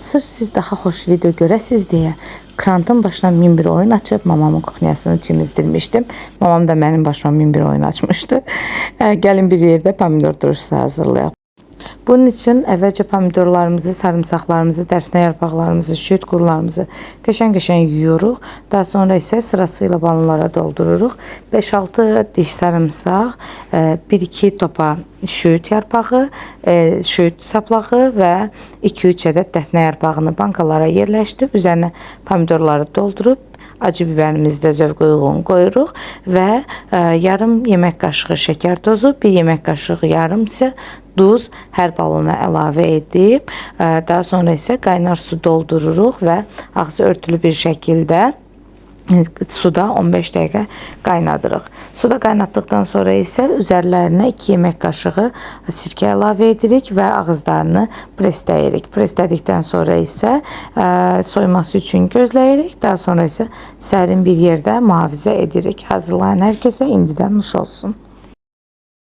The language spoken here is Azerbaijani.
Sırf siz daha xoş video görəsiz deyə krantın başına min bir oyun açıb mamamın kuxnyasını çimizdirmişdim. Mamam da mənim başıma min bir oyun açmışdı. Gəlin bir yerdə pomidor turşusu hazırlayaq. Bunun için əvvəlcə pomidorlarımızı, sarımsaqlarımızı, dərfnə yarpaqlarımızı, şüt qurlarımızı qəşəng-qəşəng yuyuruq. Daha sonra isə sırasıyla balonlara doldururuq. 5-6 diş sarımsaq, 1-2 topa şüt yarpağı, şüt saplağı və 2-3 ədəd dəfnə yarpağını bankalara yerləşdirib, üzərinə pomidorları doldurub, acı biberimizi də zövqə uyğun qoyuruq və yarım yemək qaşığı şəkər tozu, 1 yemək qaşığı yarım isə duz hər balona əlavə edib, daha sonra isə qaynar su doldururuq və ağzı örtülü bir şəkildə suda 15 dəqiqə qaynadırıq. Suda qaynatdıqdan sonra isə üzərlərinə 2 yemək qaşığı sirkə əlavə edirik və ağızlarını presləyirik. Preslədikdən sonra isə soyması üçün gözləyirik. Daha sonra isə sərin bir yerdə mühafizə edirik. Hazırlayan hər kəsə indidən nuş olsun.